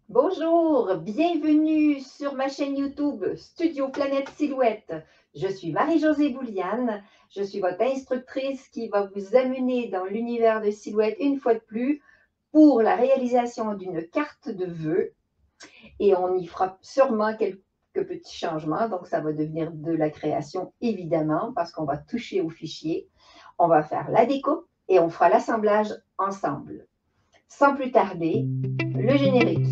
Bonjour, bienvenue sur ma chaîne YouTube Studio Planète Silhouette. Je suis Marie-Josée Bouliane, je suis votre instructrice qui va vous amener dans l'univers de Silhouette une fois de plus pour la réalisation d'une carte de vœux et on y fera sûrement quelques petits changements, donc ça va devenir de la création évidemment parce qu'on va toucher au fichier, on va faire la découpe et on fera l'assemblage ensemble. Sans plus tarder, le générique.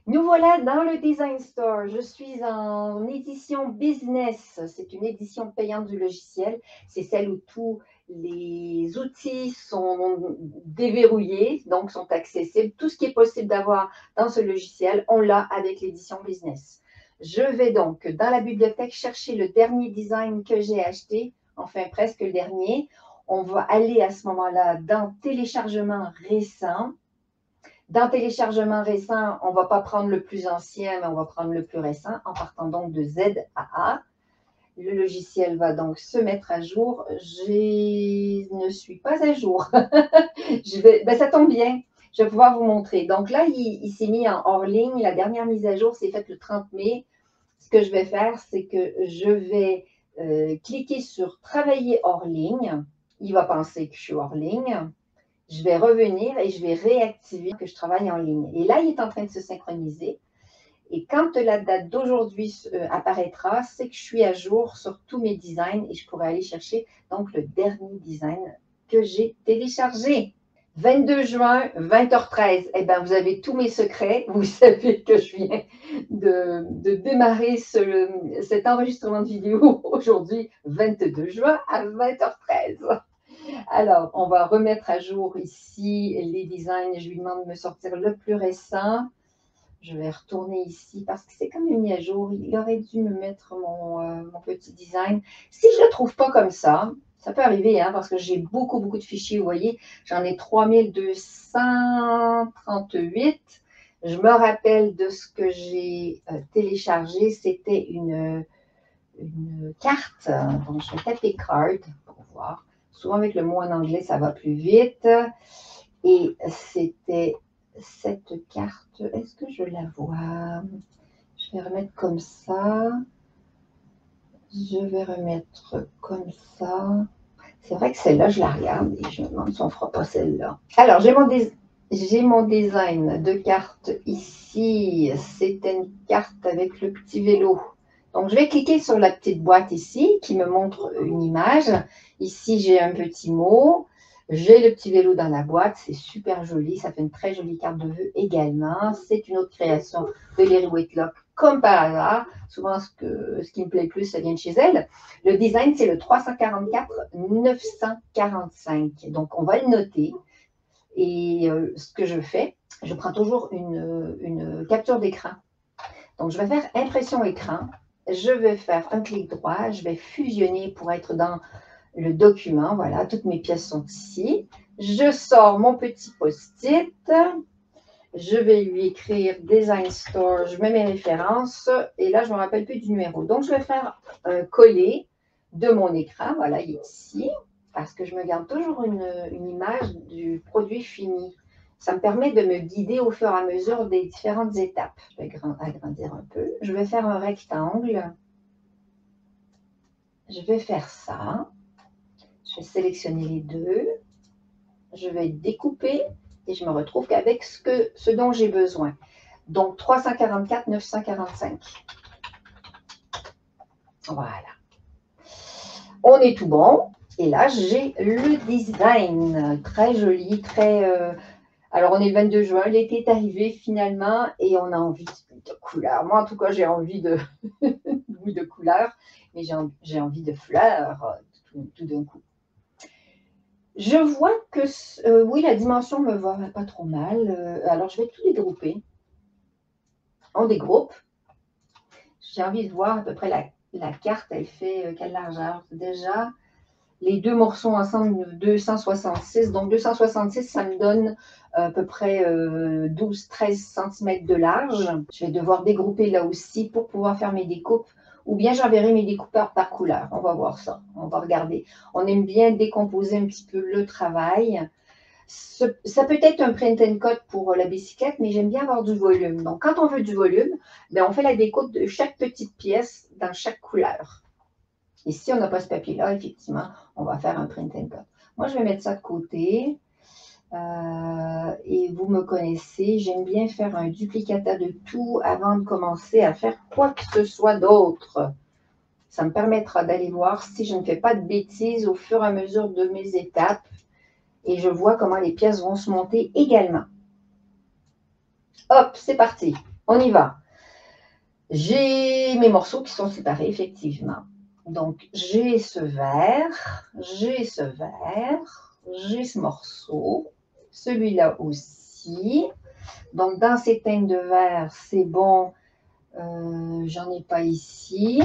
Nous voilà dans le Design Store. Je suis en édition business. C'est une édition payante du logiciel. C'est celle où tous les outils sont déverrouillés, donc sont accessibles. Tout ce qui est possible d'avoir dans ce logiciel, on l'a avec l'édition business. Je vais donc dans la bibliothèque chercher le dernier design que j'ai acheté, enfin presque le dernier. On va aller à ce moment-là dans téléchargement récent. Dans téléchargement récent, on ne va pas prendre le plus ancien, mais on va prendre le plus récent en partant donc de Z à A. Le logiciel va donc se mettre à jour. Je ne suis pas à jour. Ça tombe bien. Je vais pouvoir vous montrer. Donc là, il s'est mis en hors ligne. La dernière mise à jour s'est faite le 30 mai. Ce que je vais faire, c'est que je vais cliquer sur Travailler hors ligne. Il va penser que je suis hors ligne. Je vais revenir et je vais réactiver que je travaille en ligne. Et là, il est en train de se synchroniser. Et quand la date d'aujourd'hui apparaîtra, c'est que je suis à jour sur tous mes designs et je pourrai aller chercher donc le dernier design que j'ai téléchargé. 22 juin, 20h13, eh bien, vous avez tous mes secrets. Vous savez que je viens de démarrer cet enregistrement de vidéo aujourd'hui, 22 juin à 20h13. Alors, on va remettre à jour ici les designs. Je lui demande de me sortir le plus récent. Je vais retourner ici parce que c'est quand même mis à jour. Il aurait dû me mettre mon petit design. Si je ne le trouve pas comme ça peut arriver hein, parce que j'ai beaucoup de fichiers. Vous voyez, j'en ai 3238. Je me rappelle de ce que j'ai téléchargé. C'était une carte. Donc, je vais taper card pour voir. Souvent, avec le mot en anglais, ça va plus vite. Et c'était cette carte. Est-ce que je la vois? Je vais remettre comme ça. Je vais remettre comme ça. C'est vrai que celle-là, je la regarde et je me demande si on ne fera pas celle-là. Alors, j'ai mon design de carte ici. C'était une carte avec le petit vélo. Donc, je vais cliquer sur la petite boîte ici qui me montre une image. Ici, j'ai un petit mot. J'ai le petit vélo dans la boîte. C'est super joli. Ça fait une très jolie carte de vœux également. C'est une autre création de Léry Whitlock, comme par hasard. Souvent, ce qui me plaît le plus, ça vient de chez elle. Le design, c'est le 344-945. Donc, on va le noter. Et ce que je fais, je prends toujours une capture d'écran. Donc, je vais faire impression écran. Je vais faire un clic droit. Je vais fusionner pour être dans le document. Voilà, toutes mes pièces sont ici. Je sors mon petit post-it. Je vais lui écrire Design Store. Je mets mes références. Et là, je ne me rappelle plus du numéro. Donc, je vais faire un coller de mon écran. Voilà, il est ici. Parce que je me garde toujours une image du produit fini. Ça me permet de me guider au fur et à mesure des différentes étapes. Je vais agrandir un peu. Je vais faire un rectangle. Je vais faire ça. Je vais sélectionner les deux. Je vais découper et je me retrouve qu'avec ce dont j'ai besoin. Donc, 344 945. Voilà. On est tout bon. Et là, j'ai le design. Très joli, très... Alors, on est le 22 juin, l'été est arrivé finalement et on a envie de couleurs. Moi, en tout cas, j'ai envie de, oui, de couleurs, mais j'ai envie de fleurs tout d'un coup. Je vois que, oui, la dimension me va pas trop mal. Alors, je vais tout dégrouper. On dégroupe. J'ai envie de voir à peu près la carte, elle fait quelle largeur? Déjà, les deux morceaux ensemble, 266. Donc, 266, ça me donne à peu près 12-13 cm de large. Je vais devoir dégrouper là aussi pour pouvoir faire mes découpes ou bien j'enverrai mes découpeurs par couleur. On va voir ça, on va regarder. On aime bien décomposer un petit peu le travail. Ça peut être un print and cut pour la bicyclette, mais j'aime bien avoir du volume. Donc, quand on veut du volume, ben, on fait la découpe de chaque petite pièce dans chaque couleur. Et si on n'a pas ce papier-là, effectivement, on va faire un print and cut. Moi, je vais mettre ça de côté. Et vous me connaissez, j'aime bien faire un duplicata de tout avant de commencer à faire quoi que ce soit d'autre. Ça me permettra d'aller voir si je ne fais pas de bêtises au fur et à mesure de mes étapes. Et je vois comment les pièces vont se monter également. Hop, c'est parti. On y va. J'ai mes morceaux qui sont séparés, effectivement. Donc, j'ai ce vert, j'ai ce vert, j'ai ce morceau, celui-là aussi. Donc, dans ces teintes de vert, c'est bon. J'en ai pas ici.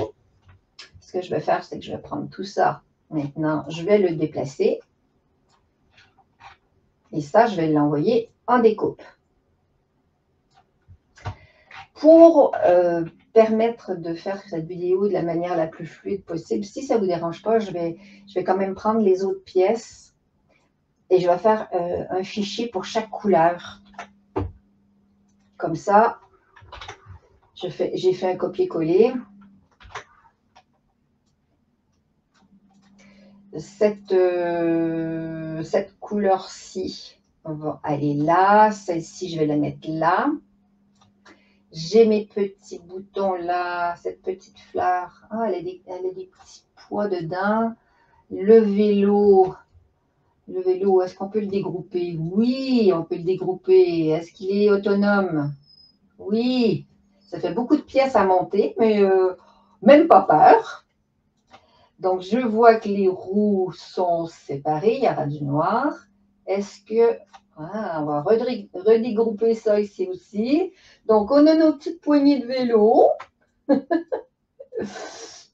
Ce que je vais faire, c'est que je vais prendre tout ça. Maintenant, je vais le déplacer. Et ça, je vais l'envoyer en découpe. Pour permettre de faire cette vidéo de la manière la plus fluide possible, si ça ne vous dérange pas, je vais quand même prendre les autres pièces et je vais faire un fichier pour chaque couleur. Comme ça, j'ai fait un copier-coller. Cette couleur-ci, on va aller là. Celle-ci, je vais la mettre là. J'ai mes petits boutons là, cette petite fleur. Ah, elle a des petits pois dedans. Le vélo, est-ce qu'on peut le dégrouper? Oui, on peut le dégrouper. Est-ce qu'il est autonome? Oui. Ça fait beaucoup de pièces à monter, mais même pas peur. Donc, je vois que les roues sont séparées. Il y aura du noir. Est-ce que... Ah, on va redégrouper ça ici aussi. Donc, on a nos petites poignées de vélo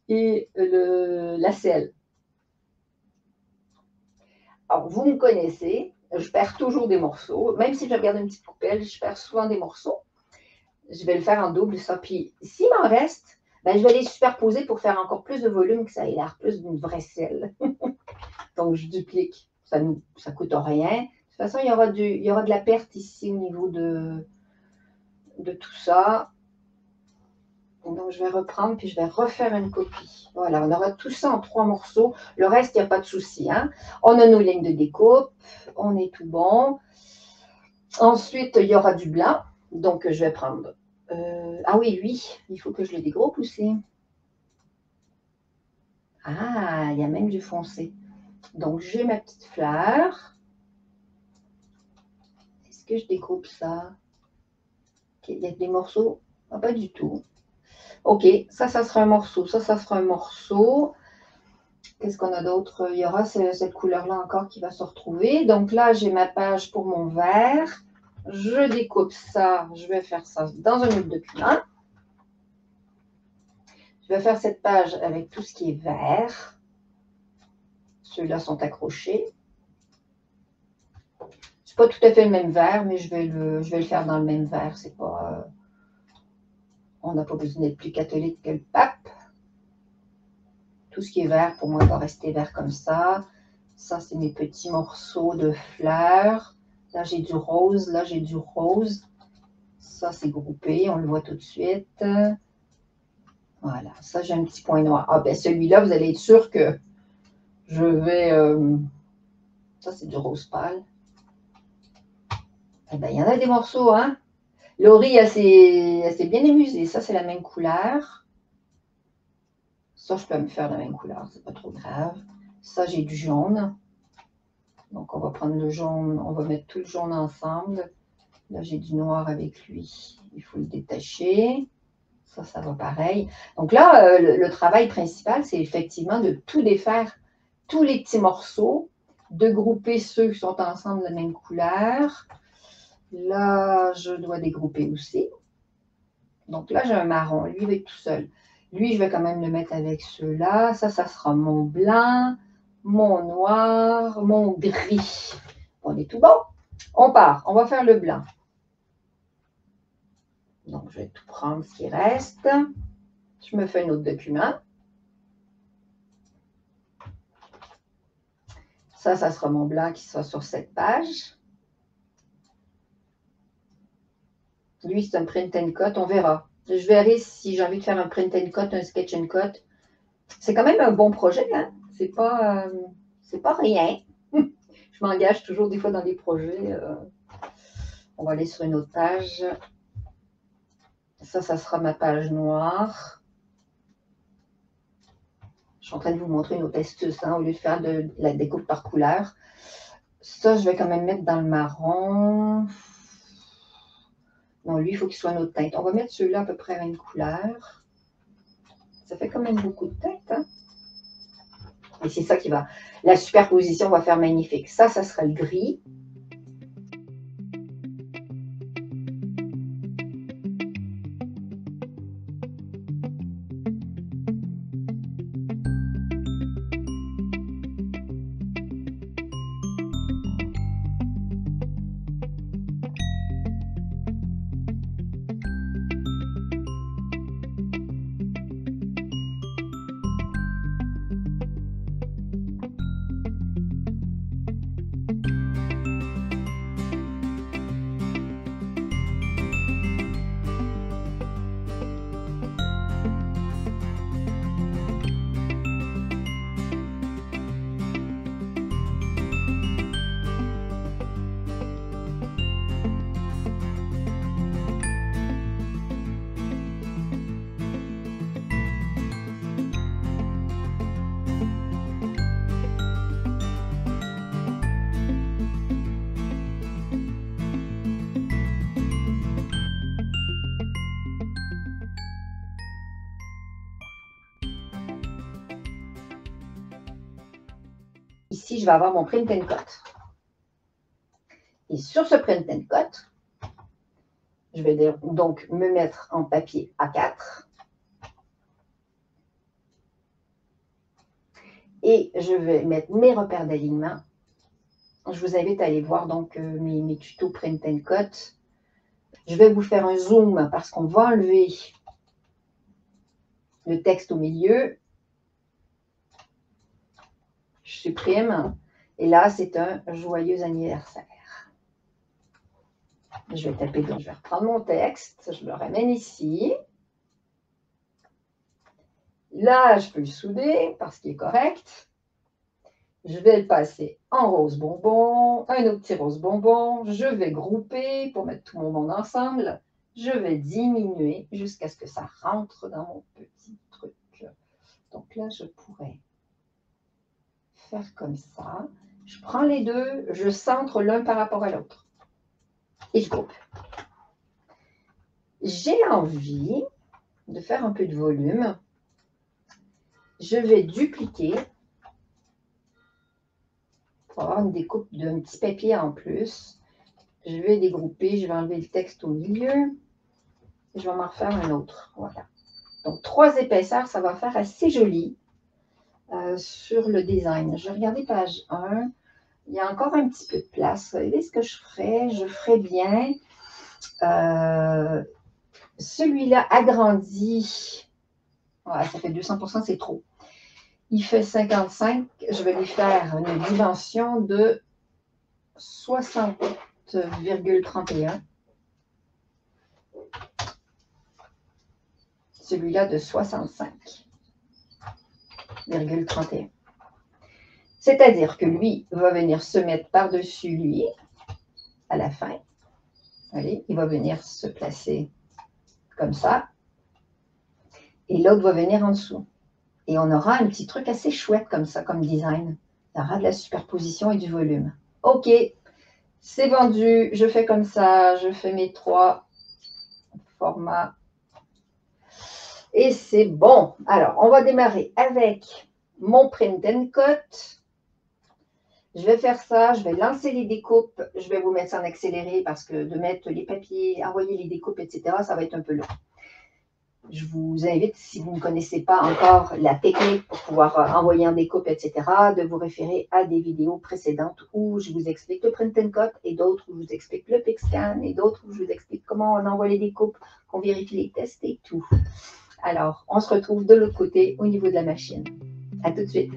et la selle. Alors, vous me connaissez, je perds toujours des morceaux. Même si je regarde une petite poubelle, je perds souvent des morceaux. Je vais le faire en double, ça. Puis, s'il m'en reste, ben, je vais les superposer pour faire encore plus de volume, que ça ait l'air plus d'une vraie selle. Donc, je duplique. Ça ne coûte rien. De toute façon, il y aura de la perte ici au niveau de tout ça. Donc, je vais reprendre, puis je vais refaire une copie. Voilà, on aura tout ça en 3 morceaux. Le reste, il n'y a pas de souci. Hein. On a nos lignes de découpe. On est tout bon. Ensuite, il y aura du blanc. Donc, je vais prendre... ah oui, lui, il faut que je le dégroupe aussi. Ah, il y a même du foncé. Donc, j'ai ma petite fleur. Est-ce que je découpe ça? Il y a des morceaux? Ah, pas du tout. Ok, ça sera un morceau. Ça sera un morceau. Qu'est-ce qu'on a d'autre? Il y aura cette couleur-là encore qui va se retrouver. Donc là, j'ai ma page pour mon vert. Je découpe ça. Je vais faire ça dans un autre document. Je vais faire cette page avec tout ce qui est vert. Ceux-là sont accrochés. C'est pas tout à fait le même vert, mais je vais le faire dans le même vert. C'est pas... on n'a pas besoin d'être plus catholique que le pape. Tout ce qui est vert, pour moi, va rester vert comme ça. Ça, c'est mes petits morceaux de fleurs. Là, j'ai du rose. Là, j'ai du rose. Ça, c'est groupé. On le voit tout de suite. Voilà. Ça, j'ai un petit point noir. Ah, ben celui-là, vous allez être sûr que je vais... ça, c'est du rose pâle. Eh bien, il y en a des morceaux, hein. Laurie, elle s'est bien amusée. Ça, c'est la même couleur. Ça, je peux me faire la même couleur. C'est pas trop grave. Ça, j'ai du jaune. Donc, on va prendre le jaune. On va mettre tout le jaune ensemble. Là, j'ai du noir avec lui. Il faut le détacher. Ça va pareil. Donc là, le travail principal, c'est effectivement de tout défaire, tous les petits morceaux, de grouper ceux qui sont ensemble de la même couleur. Là, je dois dégrouper aussi. Donc là, j'ai un marron. Lui, il va être tout seul. Lui, je vais quand même le mettre avec ceux-là. Ça sera mon blanc, mon noir, mon gris. On est tout bon. On part. On va faire le blanc. Donc, je vais tout prendre ce qui reste. Je me fais un autre document. Ça sera mon blanc qui sera sur cette page. Lui, c'est un print and cut, on verra. Je verrai si j'ai envie de faire un print and cut, un sketch and cut. C'est quand même un bon projet, hein? C'est pas rien. Je m'engage toujours des fois dans des projets. On va aller sur une autre page. Ça sera ma page noire. Je suis en train de vous montrer une autre astuce, hein, au lieu de faire de la découpe par couleur. Ça, je vais quand même mettre dans le marron. Non, lui, il faut qu'il soit une autre teinte. On va mettre celui-là à peu près à une couleur. Ça fait quand même beaucoup de teinte, hein? Et c'est ça qui va... La superposition va faire magnifique. Ça sera le gris. Ici, je vais avoir mon print and cut. Et sur ce print and cut, je vais donc me mettre en papier A4. Et je vais mettre mes repères d'alignement. Je vous invite à aller voir donc mes tutos print and cut. Je vais vous faire un zoom parce qu'on va enlever le texte au milieu. Je supprime. Et là, c'est un joyeux anniversaire. Je vais taper, donc je vais reprendre mon texte. Je le ramène ici. Là, je peux le souder parce qu'il est correct. Je vais le passer en rose bonbon, un autre petit rose bonbon. Je vais grouper pour mettre tout mon monde ensemble. Je vais diminuer jusqu'à ce que ça rentre dans mon petit truc. Donc là, je pourrais faire comme ça. Je prends les deux, je centre l'un par rapport à l'autre. Et je groupe. J'ai envie de faire un peu de volume. Je vais dupliquer pour avoir une découpe d'un petit papier en plus. Je vais dégrouper, je vais enlever le texte au milieu. Et je vais m'en refaire un autre. Voilà. Donc, 3 épaisseurs, ça va faire assez joli sur le design. Je vais regarder page 1. Il y a encore un petit peu de place. Vous voyez ce que je ferais? Je ferais bien celui-là agrandi. Ouais, ça fait 200%, c'est trop. Il fait 55. Je vais lui faire une dimension de 60,31. Celui-là de 65,31. C'est-à-dire que lui va venir se mettre par-dessus lui à la fin. Allez, il va venir se placer comme ça. Et l'autre va venir en dessous. Et on aura un petit truc assez chouette comme ça, comme design. Il y aura de la superposition et du volume. OK, c'est vendu. Je fais comme ça. Je fais mes 3 formats. Et c'est bon. Alors, on va démarrer avec mon print and cut. Je vais faire ça, je vais lancer les découpes, je vais vous mettre ça en accéléré parce que de mettre les papiers, envoyer les découpes, etc., ça va être un peu long. Je vous invite, si vous ne connaissez pas encore la technique pour pouvoir envoyer en découpe, etc., de vous référer à des vidéos précédentes où je vous explique le print and cut et d'autres où je vous explique le PicScan et d'autres où je vous explique comment on envoie les découpes, qu'on vérifie les tests et tout. Alors, on se retrouve de l'autre côté au niveau de la machine. À tout de suite.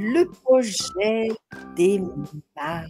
Le projet démarre.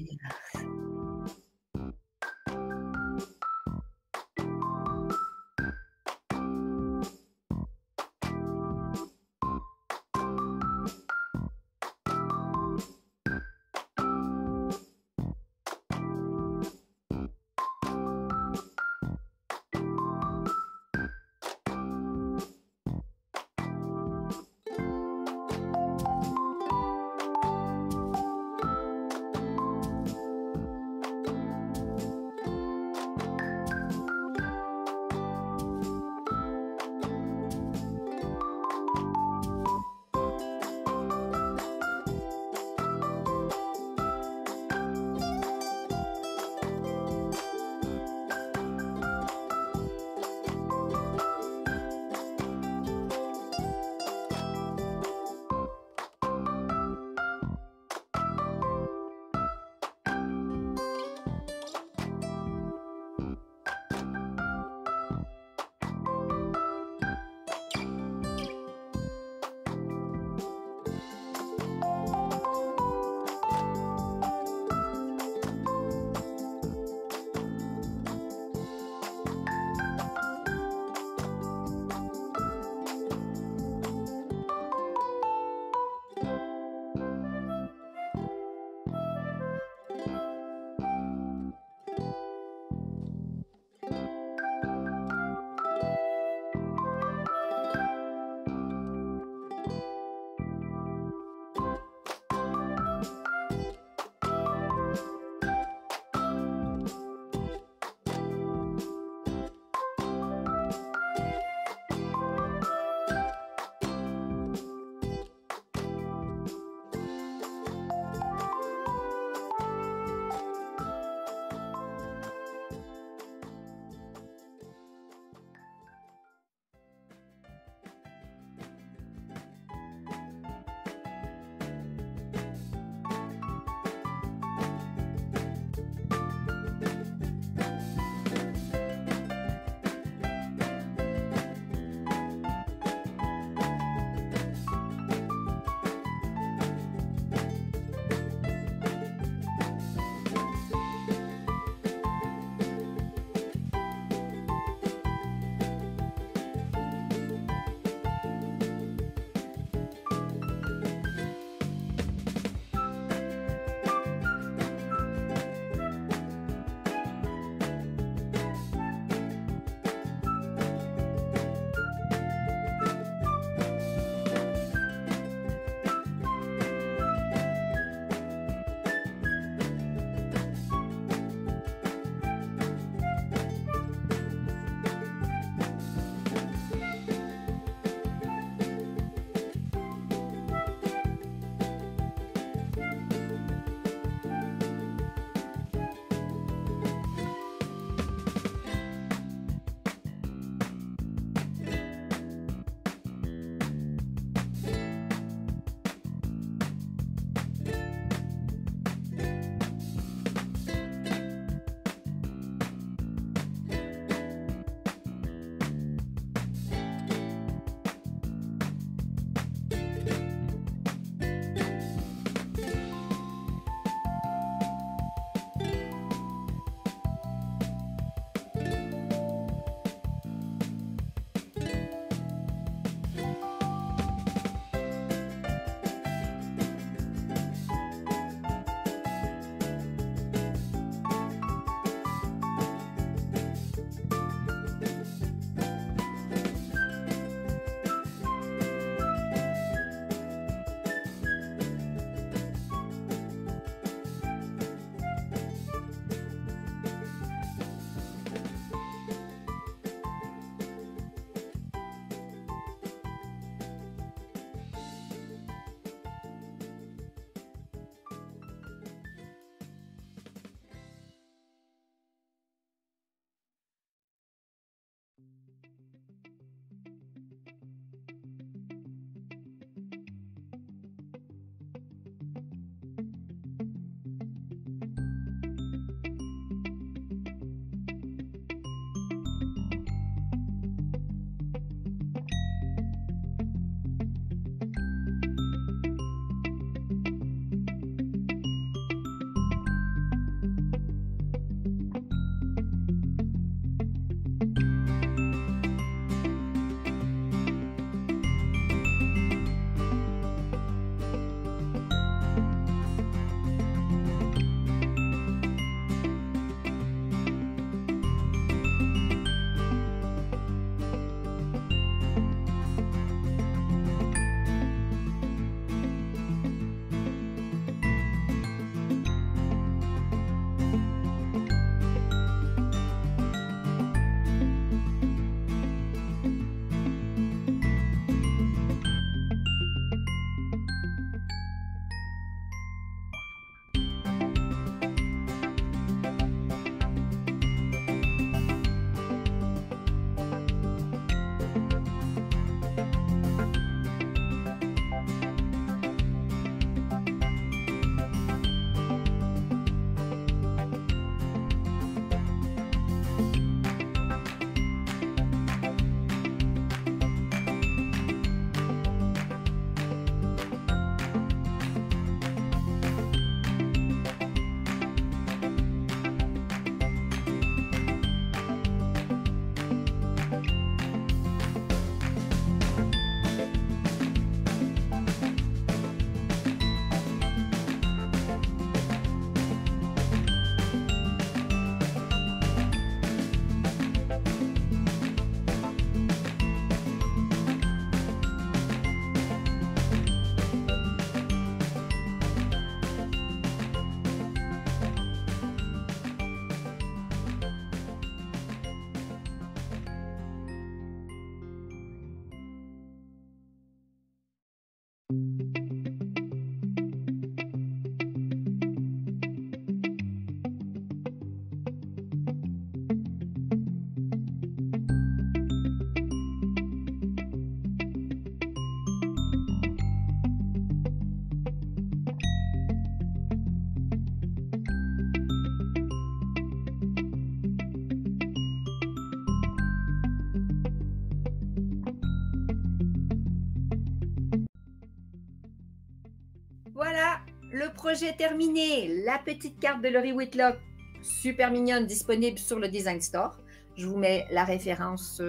Voilà, le projet terminé. La petite carte de Laurie Whitlock, super mignonne, disponible sur le Design Store. Je vous mets la référence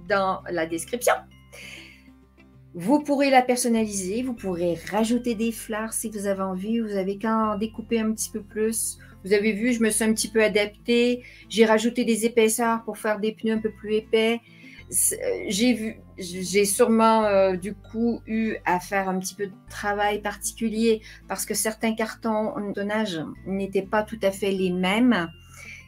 dans la description. Vous pourrez la personnaliser, vous pourrez rajouter des fleurs si vous avez envie. Vous avez qu'à en découper un petit peu plus. Vous avez vu, je me suis un petit peu adaptée. J'ai rajouté des épaisseurs pour faire des pneus un peu plus épais. J'ai sûrement du coup eu à faire un petit peu de travail particulier parce que certains cartons en tonnage n'étaient pas tout à fait les mêmes.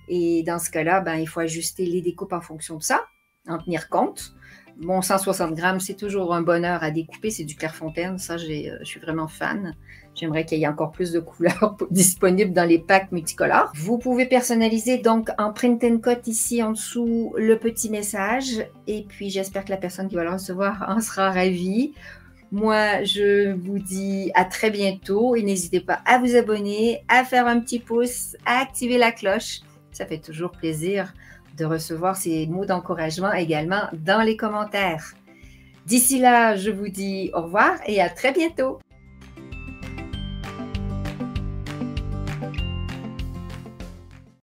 Et dans ce cas-là, ben, il faut ajuster les découpes en fonction de ça, en tenir compte. Bon, 160 grammes, c'est toujours un bonheur à découper. C'est du Clairefontaine. Ça, je suis vraiment fan. J'aimerais qu'il y ait encore plus de couleurs disponibles dans les packs multicolores. Vous pouvez personnaliser donc en print and cut ici en dessous le petit message. Et puis, j'espère que la personne qui va le recevoir en sera ravie. Moi, je vous dis à très bientôt. Et n'hésitez pas à vous abonner, à faire un petit pouce, à activer la cloche. Ça fait toujours plaisir de recevoir ces mots d'encouragement également dans les commentaires. D'ici là, je vous dis au revoir et à très bientôt.